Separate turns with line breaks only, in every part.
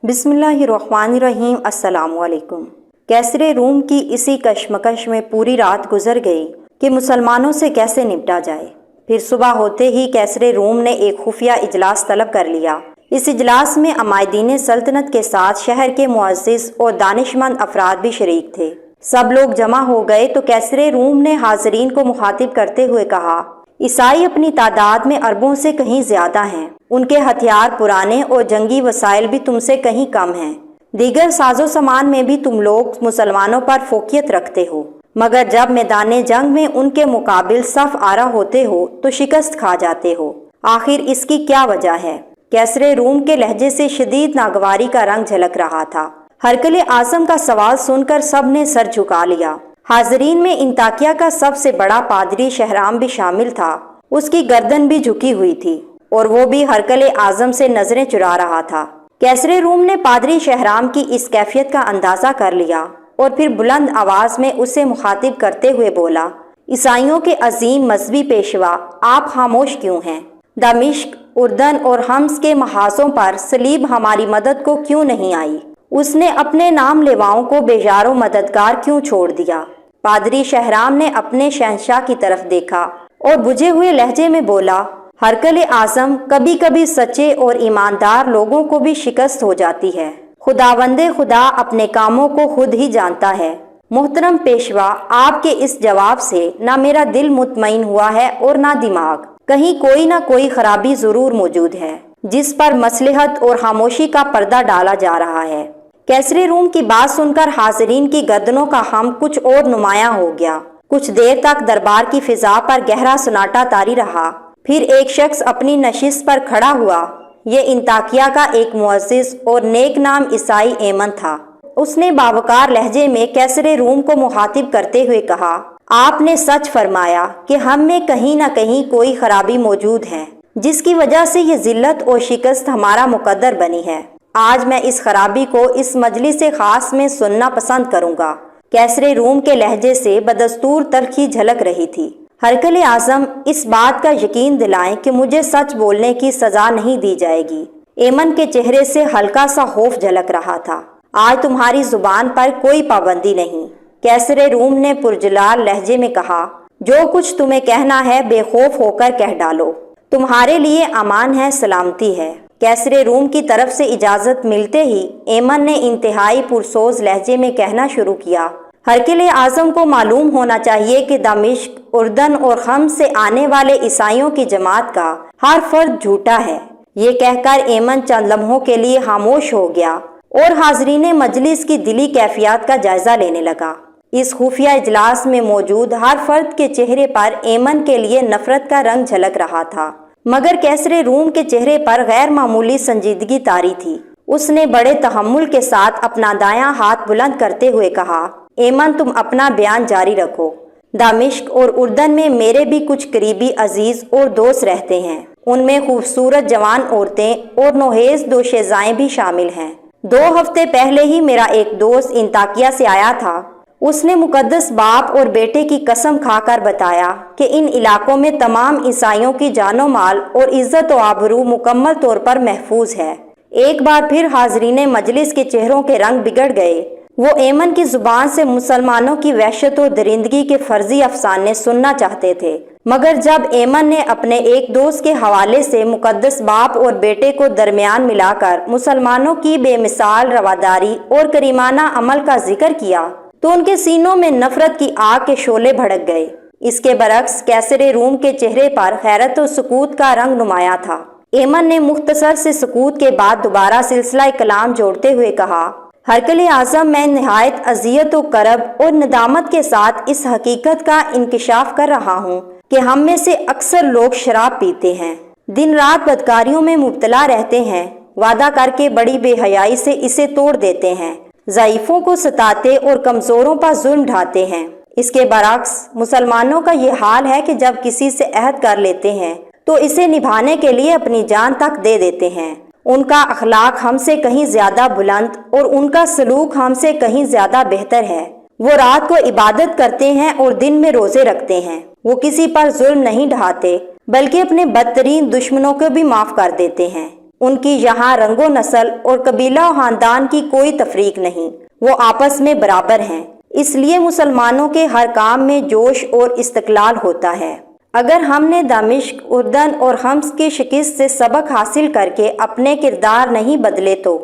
बिस्मिल्लाहिर्रहमानिर्रहीम। अस्सलाम वालेकुम। कैसरे रूम की इसी कशमकश में पूरी रात गुजर गई कि मुसलमानों से कैसे निपटा जाए। फिर सुबह होते ही कैसरे रूम ने एक खुफिया इजलास तलब कर लिया। इस इजलास में अमायदीन सल्तनत के साथ शहर के मुअज़्ज़िज़ और दानिशमंद अफराद भी शरीक थे। सब लोग जमा हो गए तो कैसरे रूम ने हाज़रीन को मुखातिब करते हुए कहा, ईसाई अपनी तादाद में अरबों से कहीं ज्यादा हैं। उनके हथियार पुराने और जंगी वसाइल भी तुमसे कहीं कम हैं। दीगर साजो सामान में भी तुम लोग मुसलमानों पर फोकियत रखते हो, मगर जब मैदान जंग में उनके मुकाबिल सफ आरा होते हो तो शिकस्त खा जाते हो। आखिर इसकी क्या वजह है? कैसरे रूम के लहजे से शदीद नागवारी का रंग झलक रहा था। हरकल आज़म का सवाल सुनकर सब ने सर झुका लिया। हाजरीन में इंताकिया का सबसे बड़ा पादरी शहराम भी शामिल था। उसकी गर्दन भी झुकी हुई थी और वो भी हरकल आज़म से नजरें चुरा रहा था। कैसरे रूम ने पादरी शहराम की इस कैफियत का अंदाजा कर लिया और फिर बुलंद आवाज में उसे मुखातिब करते हुए बोला, ईसाइयों के अजीम मजहबी पेशवा, आप खामोश क्यों हैं? दमिश्क, उर्दन और हम्स के महाजों पर सलीब हमारी मदद को क्यों नहीं आई? उसने अपने नाम लेवाओं को बेजारो मददगार क्यों छोड़ दिया? पादरी शहराम ने अपने शहंशाह की तरफ देखा और बुझे हुए लहजे में बोला, हरकल आज़म, कभी कभी सच्चे और ईमानदार लोगों को भी शिकस्त हो जाती है। खुदावंदे खुदा अपने कामों को खुद ही जानता है। मोहतरम पेशवा, आपके इस जवाब से ना मेरा दिल मुतमईन हुआ है और ना दिमाग। कहीं कोई ना कोई खराबी जरूर मौजूद है जिस पर मसलहत और खामोशी का पर्दा डाला जा रहा है। कैसरे रूम की बात सुनकर हाजरीन की गर्दनों का हम कुछ और नुमाया हो गया। कुछ देर तक दरबार की फिजा पर गहरा सन्नाटा तारी रहा। फिर एक शख्स अपनी नशिस्त पर खड़ा हुआ। ये इंताकिया का एक मुअज़्ज़िज़ और नेक नाम ईसाई एमन था। उसने बावकार लहजे में कैसरे रूम को मुखातिब करते हुए कहा, आपने सच फरमाया कि हम में कहीं ना कहीं कोई खराबी मौजूद है जिसकी वजह से ये जिल्लत और शिकस्त हमारा मुकद्दर बनी है। आज मैं इस खराबी को इस मजलिस से खास में सुनना पसंद करूंगा। कैसरे रूम के लहजे से बदस्तूर तल्खी झलक रही थी। हरकल आज़म, इस बात का यकीन दिलाएं कि मुझे सच बोलने की सजा नहीं दी जाएगी। एमन के चेहरे से हल्का सा खौफ झलक रहा था। आज तुम्हारी जुबान पर कोई पाबंदी नहीं। कैसरे रूम ने पुरजलाल लहजे में कहा, जो कुछ तुम्हें कहना है बेखौफ होकर कह डालो। तुम्हारे लिए अमान है, सलामती है। कैसरे रूम की तरफ से इजाजत मिलते ही एमन ने इंतहाई पुरसोज लहजे में कहना शुरू किया, हरकल आज़म को मालूम होना चाहिए कि दमिश्क, उर्दन और हम्स से आने वाले ईसाइयों की जमात का हर फर्द झूठा है। ये कहकर एमन चंद लम्हों के लिए खामोश हो गया और हाजरीन मजलिस की दिली कैफियत का जायजा लेने लगा। इस खुफिया इजलास में मौजूद हर फर्द के चेहरे पर एमन के लिए नफरत का रंग झलक रहा था, मगर कैसरे रूम के चेहरे पर गैर मामूली संजीदगी तारी थी। उसने बड़े तहम्मुल के साथ अपना दायां हाथ बुलंद करते हुए कहा, एमन, तुम अपना बयान जारी रखो। दामिश्क और उर्दन में मेरे भी कुछ करीबी अजीज और दोस्त रहते हैं। उनमें खूबसूरत जवान औरतें और नोहेज दो शेजाएं भी शामिल हैं। 2 हफ्ते पहले ही मेरा एक दोस्त इंताकिया से आया था। उसने मुकद्दस बाप और बेटे की कसम खाकर बताया कि इन इलाकों में तमाम ईसाइयों की जानो माल और इज्जत व आबरू मुकम्मल तौर पर महफूज है। एक बार फिर हाजरीन मजलिस के चेहरों के रंग बिगड़ गए। वो एमन की जुबान से मुसलमानों की वहशत और दरिंदगी के फर्जी अफसाने सुनना चाहते थे, मगर जब एमन ने अपने एक दोस्त के हवाले से मुकद्दस बाप और बेटे को दरमियान मिलाकर मुसलमानों की बेमिसाल रवादारी और करीमाना अमल का जिक्र किया तो उनके सीनों में नफरत की आग के शोले भड़क गए। इसके बरक्स कैसरे रूम के चेहरे पर खैरत और सुकूत का रंग नुमाया था। एमन ने मुख्तसर से सुकूत के बाद दोबारा सिलसिला कलाम जोड़ते हुए कहा, हरकल आज़म, मैं निहायत अजियत और करब और नदामत के साथ इस हकीकत का इंकिशाफ कर रहा हूँ कि हम में से अक्सर लोग शराब पीते हैं, दिन रात बदकारियों में मुब्तला रहते हैं, वादा करके बड़ी बेहयाई से इसे तोड़ देते हैं, ज़ईफ़ों को सताते और कमज़ोरों पर जुल्म ढाते हैं। इसके बरक्स मुसलमानों का ये हाल है कि जब किसी से अहद कर लेते हैं तो इसे निभाने के लिए अपनी जान तक दे देते हैं। उनका अखलाक हमसे कहीं ज्यादा बुलंद और उनका सलूक हमसे कहीं ज्यादा बेहतर है। वो रात को इबादत करते हैं और दिन में रोजे रखते हैं। वो किसी पर जुल्म नहीं ढाते बल्कि अपने बदतरीन दुश्मनों को भी माफ कर देते हैं। ان کی یہاں رنگ و نسل اور قبیلہ و خاندان کی کوئی تفریق نہیں، وہ آپس میں برابر ہیں۔ اس لیے مسلمانوں کے ہر کام میں جوش اور استقلال ہوتا ہے۔ اگر ہم نے دمشق، اردن اور حمص کی شکست سے سبق حاصل کر کے اپنے کردار نہیں بدلے تو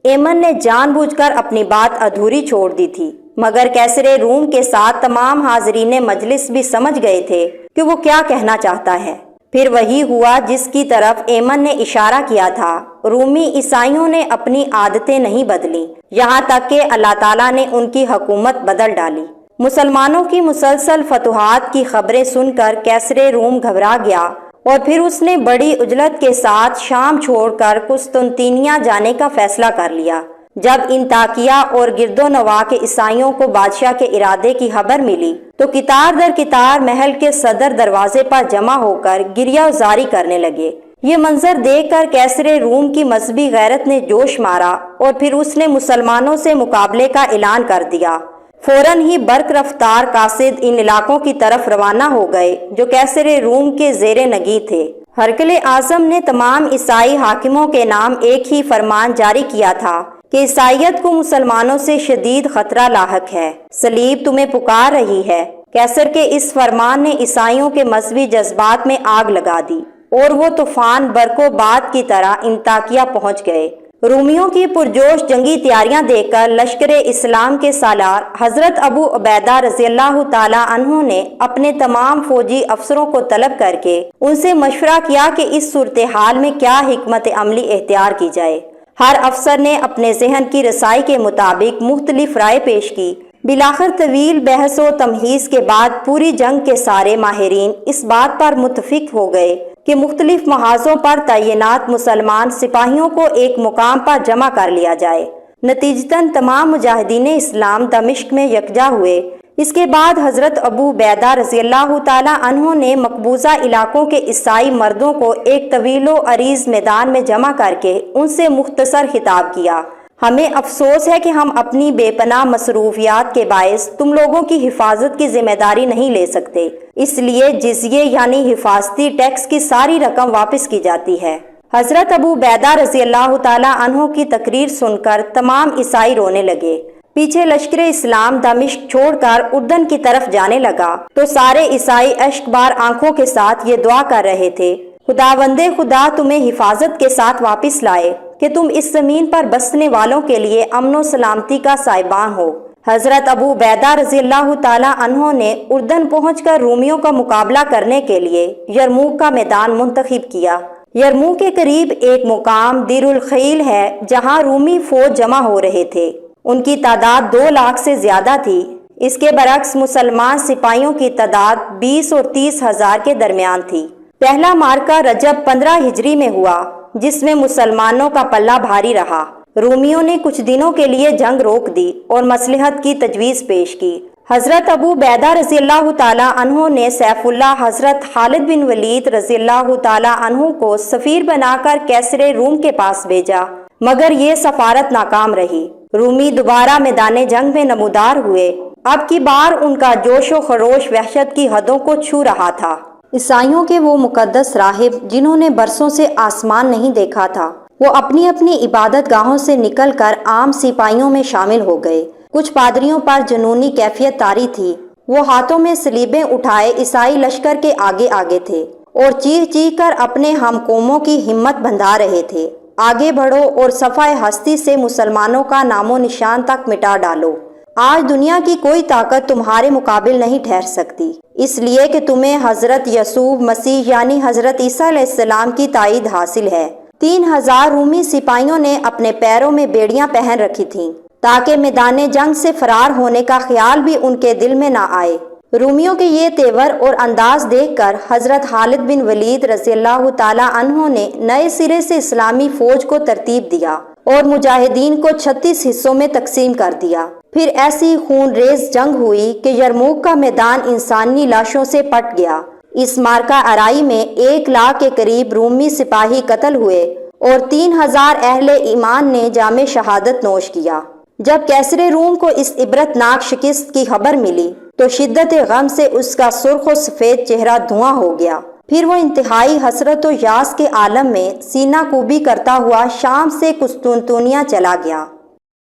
ایمن نے جان بوجھ کر اپنی بات ادھوری چھوڑ دی تھی، مگر کیسر روم کے ساتھ تمام حاضرین مجلس بھی سمجھ گئے تھے کہ وہ کیا کہنا چاہتا ہے۔ پھر وہی ہوا جس کی طرف ایمن نے اشارہ کیا تھا۔ رومی عیسائیوں نے اپنی عادتیں نہیں بدلیں، یہاں تک کہ اللہ تعالیٰ نے ان کی حکومت بدل ڈالی۔ مسلمانوں کی مسلسل فتوحات کی خبریں سن کر کیسر روم گھبرا گیا اور پھر اس نے بڑی عجلت کے ساتھ شام چھوڑ کر قسطنطنیہ جانے کا فیصلہ کر لیا۔ جب انطاکیہ اور گرد و نواح کے عیسائیوں کو بادشاہ کے ارادے کی خبر ملی تو قطار در قطار محل کے صدر دروازے پر جمع ہو کر گریہ زاری کرنے لگے۔ یہ منظر دیکھ کر کیسر روم کی مذہبی غیرت نے جوش مارا اور پھر اس نے مسلمانوں سے مقابلے کا اعلان کر دیا۔ فوراً ہی برق رفتار قاصد ان علاقوں کی طرف روانہ ہو گئے جو کیسر روم کے زیر نگیں تھے۔ ہرقل اعظم نے تمام عیسائی حاکموں کے نام ایک ہی فرمان جاری کیا تھا کہ عیسائیت کو مسلمانوں سے شدید خطرہ لاحق ہے، صلیب تمہیں پکار رہی ہے۔ کیسر کے اس فرمان نے عیسائیوں کے مذہبی جذبات میں آگ لگا دی اور وہ طوفان برق و باد کی طرح انطاکیہ پہنچ گئے۔ رومیوں کی پرجوش جنگی تیاریاں دیکھ کر لشکر اسلام کے سالار حضرت ابو عبیدہ رضی اللہ تعالیٰ عنہ نے اپنے تمام فوجی افسروں کو طلب کر کے ان سے مشورہ کیا کہ اس صورتحال میں کیا حکمت عملی اختیار کی جائے۔ ہر افسر نے اپنے ذہن کی رسائی کے مطابق مختلف رائے پیش کی۔ بالآخر طویل بحث و تمہیز کے بعد پوری جنگ کے سارے ماہرین اس بات پر متفق ہو گئے کہ مختلف محاذوں پر تعینات مسلمان سپاہیوں کو ایک مقام پر جمع کر لیا جائے۔ نتیجتاً تمام مجاہدین اسلام دمشق میں یکجا ہوئے۔ اس کے بعد حضرت ابو عبیدہ رضی اللہ تعالیٰ عنہ نے مقبوضہ علاقوں کے عیسائی مردوں کو ایک طویل و عریض میدان میں جمع کر کے ان سے مختصر خطاب کیا۔ ہمیں افسوس ہے کہ ہم اپنی بے پناہ مصروفیات کے باعث تم لوگوں کی حفاظت کی ذمہ داری نہیں لے سکتے، اس لیے جزیے یعنی حفاظتی ٹیکس کی ساری رقم واپس کی جاتی ہے۔ حضرت ابو عبیدہ رضی اللہ تعالیٰ عنہ کی تقریر سن کر تمام عیسائی رونے لگے۔ پیچھے لشکر اسلام دمشق چھوڑ کر اردن کی طرف جانے لگا تو سارے عیسائی اشک بار آنکھوں کے ساتھ یہ دعا کر رہے تھے، خداوند خدا تمہیں حفاظت کے ساتھ واپس لائے کہ تم اس زمین پر بسنے والوں کے لیے امن و سلامتی کا سائبان ہو۔ حضرت ابو عبیدہ رضی اللہ تعالیٰ عنہ نے اردن پہنچ کر رومیوں کا مقابلہ کرنے کے لیے یرموک کا میدان منتخب کیا۔ یرموک کے قریب ایک مقام دیر الخیل ہے جہاں رومی فوج جمع ہو رہے تھے۔ ان کی تعداد 2 لاکھ سے زیادہ تھی۔ اس کے برعکس مسلمان سپاہیوں کی تعداد 20 اور 30 ہزار کے درمیان تھی۔ پہلا معرکہ رجب 15 ہجری میں ہوا جس میں مسلمانوں کا پلہ بھاری رہا۔ رومیوں نے کچھ دنوں کے لیے جنگ روک دی اور مصلحت کی تجویز پیش کی۔ حضرت ابو عبیدہ رضی اللہ تعالیٰ عنہ نے سیف اللہ حضرت خالد بن ولید رضی اللہ تعالیٰ عنہ کو سفیر بنا کر کیسر روم کے پاس بھیجا، مگر یہ سفارت ناکام رہی۔ رومی دوبارہ میدان جنگ میں نمودار ہوئے۔ اب کی بار ان کا جوش و خروش وحشت کی حدوں کو چھو رہا تھا۔ عیسائیوں کے وہ مقدس راہب جنہوں نے برسوں سے آسمان نہیں دیکھا تھا، وہ اپنی اپنی عبادت گاہوں سے نکل کر عام سپاہیوں میں شامل ہو گئے۔ کچھ پادریوں پر جنونی کیفیت طاری تھی۔ وہ ہاتھوں میں صلیبیں اٹھائے عیسائی لشکر کے آگے آگے تھے اور چیخ چیخ کر اپنے ہم قوموں کی ہمت بندھا رہے تھے۔ آگے بڑھو اور صفحہ ہستی سے مسلمانوں کا نام و نشان تک مٹا ڈالو۔ آج دنیا کی کوئی طاقت تمہارے مقابل نہیں ٹھہر سکتی، اس لیے کہ تمہیں حضرت یسوع مسیح یعنی حضرت عیسیٰ علیہ السلام کی تائید حاصل ہے۔ 3000 رومی سپاہیوں نے اپنے پیروں میں بیڑیاں پہن رکھی تھیں تاکہ میدان جنگ سے فرار ہونے کا خیال بھی ان کے دل میں نہ آئے۔ رومیوں کے یہ تیور اور انداز دیکھ کر حضرت خالد بن ولید رضی اللہ تعالیٰ عنہ نے نئے سرے سے اسلامی فوج کو ترتیب دیا اور مجاہدین کو 36 حصوں میں تقسیم کر دیا۔ پھر ایسی خون ریز جنگ ہوئی کہ یرموک کا میدان انسانی لاشوں سے پٹ گیا۔ اس مارکہ آرائی میں 1 لاکھ کے قریب رومی سپاہی قتل ہوئے اور 3000 اہل ایمان نے جام شہادت نوش کیا۔ جب کیسر روم کو اس عبرتناک شکست کی خبر ملی تو شدت غم سے اس کا سرخ و سفید چہرہ دھواں ہو گیا۔ پھر وہ انتہائی حسرت و یاس کے عالم میں سینہ کوبی کرتا ہوا شام سے قسطنطنیہ چلا گیا